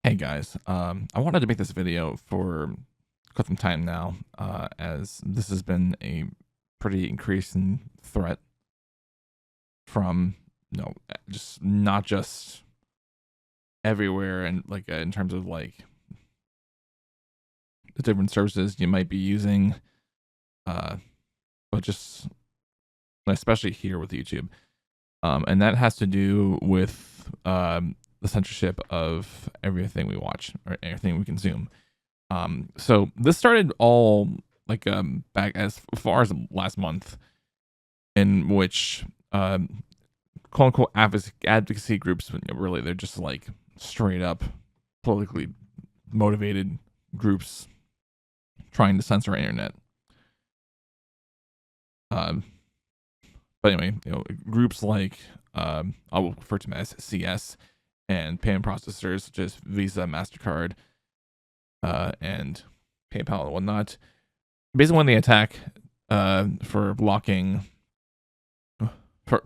Hey guys, I wanted to make this video for quite some time now, as this has been a pretty increasing threat from, just not just everywhere and like in terms of like the different services you might be using, uh, but just especially here with YouTube, and that has to do with the censorship of everything we watch or everything we consume. So this started all like back as far as last month, in which quote unquote advocacy groups, really they're just like straight up politically motivated groups trying to censor our internet. Um, but anyway, groups like I'll refer to them as CS and payment processors such as Visa, Mastercard, and PayPal and whatnot. Basically, when they attack for blocking, for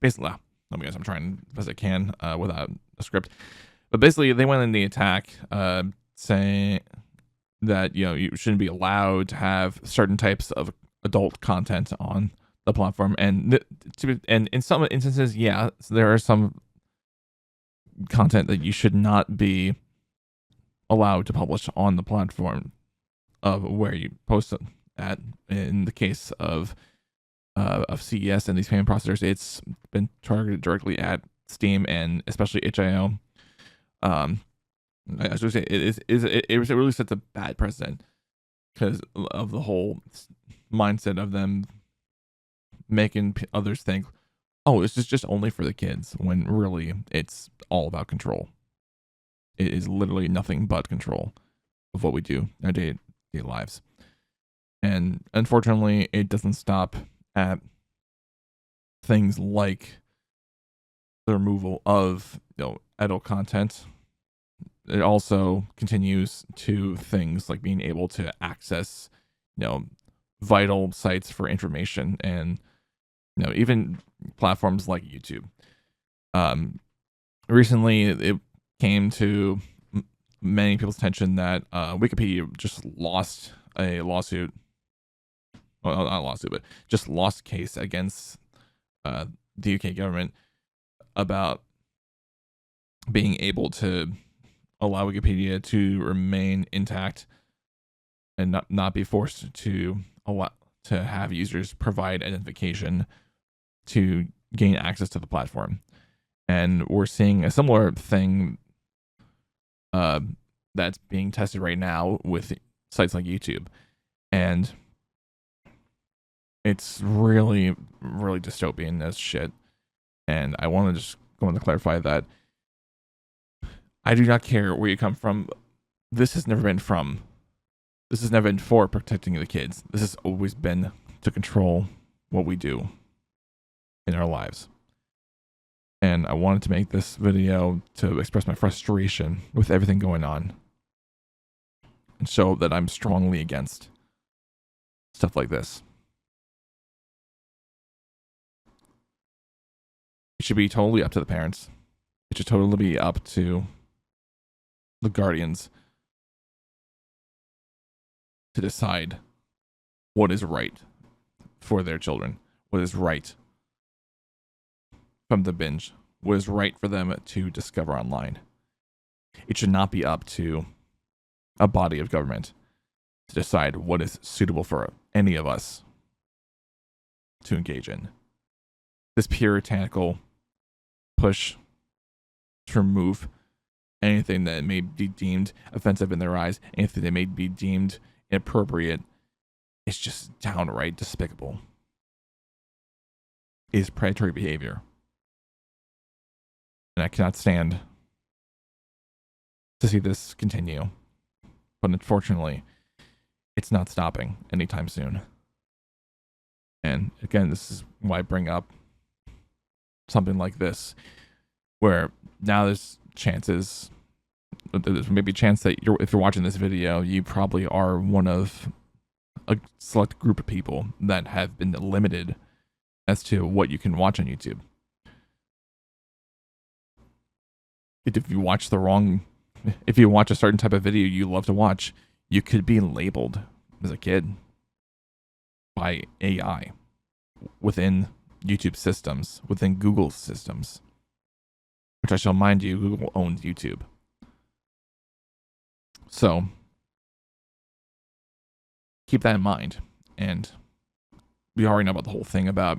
basically, let me guess, I'm trying as I can without a script, but basically they went in the attack saying that you shouldn't be allowed to have certain types of adult content on the platform, and in some instances, yeah, there are some content that you should not be allowed to publish on the platform of where you post it at. In the case of CES and these payment processors, it's been targeted directly at Steam and especially itch.io. I should say it really sets a bad precedent because of the whole mindset of them making others think, oh, this is just only for the kids, when really it's all about control. It is literally nothing but control of what we do in our day lives. And unfortunately, it doesn't stop at things like the removal of adult content. It also continues to things like being able to access vital sites for information, and even platforms like YouTube. Recently it came to many people's attention that Wikipedia just lost a lawsuit. Well, not a lawsuit, but just lost a case against the UK government about being able to allow Wikipedia to remain intact and not be forced to allow to have users provide identification to gain access to the platform. And we're seeing a similar thing that's being tested right now with sites like YouTube. And it's really, really dystopian as shit. And I want to just go on to clarify that I do not care where you come from. This has never been for protecting the kids. This has always been to control what we do in our lives. And I wanted to make this video to express my frustration with everything going on and show that I'm strongly against stuff like this. It should be totally up to the parents. It should totally be up to the guardians to decide what is right for their children, what is right from the binge, what is right for them to discover online. It should not be up to a body of government to decide what is suitable for any of us to engage in. This puritanical push to remove anything that may be deemed offensive in their eyes, anything that may be deemed inappropriate, is just downright despicable. It is predatory behavior. And I cannot stand to see this continue. But unfortunately, it's not stopping anytime soon. And again, this is why I bring up something like this, where now there's maybe a chance that if you're watching this video, you probably are one of a select group of people that have been limited as to what you can watch on YouTube. If you watch the wrong if you watch a certain type of video you love to watch, you could be labeled as a kid by AI within YouTube systems, within Google systems, which I shall mind you, Google owns YouTube. So keep that in mind. And we already know about the whole thing about,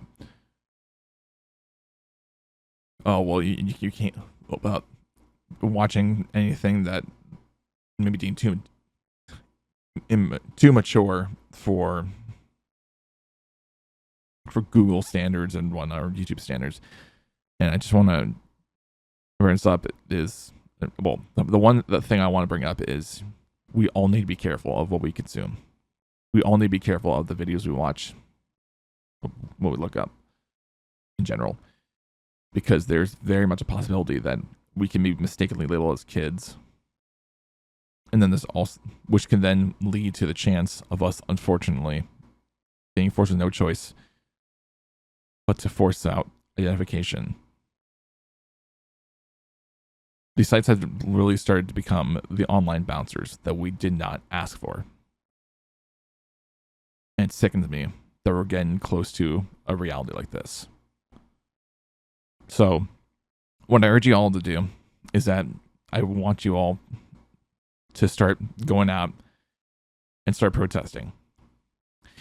oh, well, you can't, about watching anything that maybe deemed too mature for Google standards and whatnot, or YouTube standards. And I just want to bring this up is, well, the thing I want to bring up is we all need to be careful of what we consume. We all need to be careful of the videos we watch, what we look up in general, because there's very much a possibility that we can be mistakenly labeled as kids. And then there's also, which can then lead to the chance of us, unfortunately, being forced with no choice but to force out identification. These sites have really started to become the online bouncers that we did not ask for. And it sickens me that we're getting close to a reality like this. So, what I urge you all to do is that I want you all to start going out and start protesting.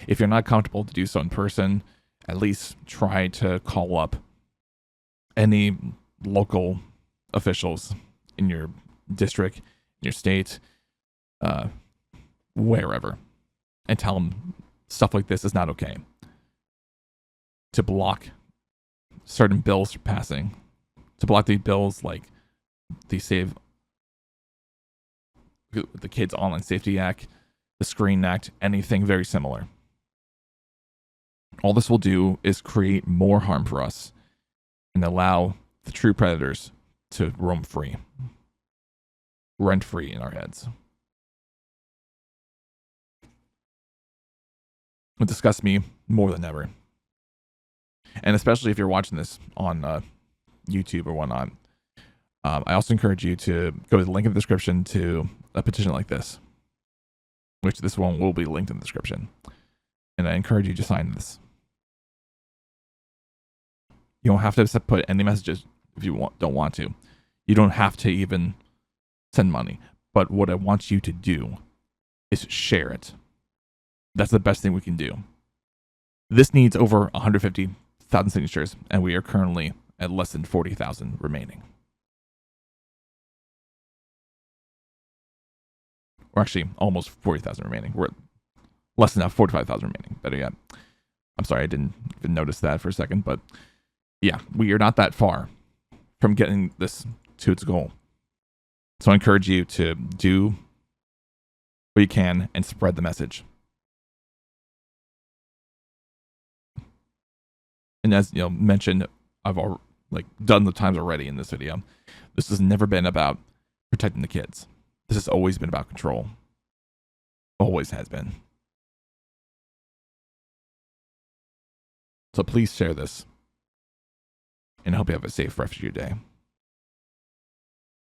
If you're not comfortable to do so in person, at least try to call up any local officials in your district, in your state, wherever, and tell them stuff like this is not okay. To block certain bills passing, to block these bills like the Kids Online Safety Act, the Screen Act, anything very similar. All this will do is create more harm for us and allow the true predators to roam free, rent free in our heads. It disgusts me more than ever. And especially if you're watching this on YouTube or whatnot, I also encourage you to go to the link in the description to a petition like this, which this one will be linked in the description. And I encourage you to sign this. You don't have to put any messages if you don't want to. You don't have to even send money. But what I want you to do is share it. That's the best thing we can do. This needs over 150,000 signatures, and we are currently at less than 40,000 remaining. Or actually, almost 40,000 remaining. We're at less than 45,000 remaining. Better yet. I'm sorry, I didn't even notice that for a second, but yeah, we are not that far from getting this to its goal. So I encourage you to do what you can and spread the message. And as you know, mentioned, I've done the times already in this video. This has never been about protecting the kids. This has always been about control. Always has been. So please share this. And I hope you have a safe rest of your day.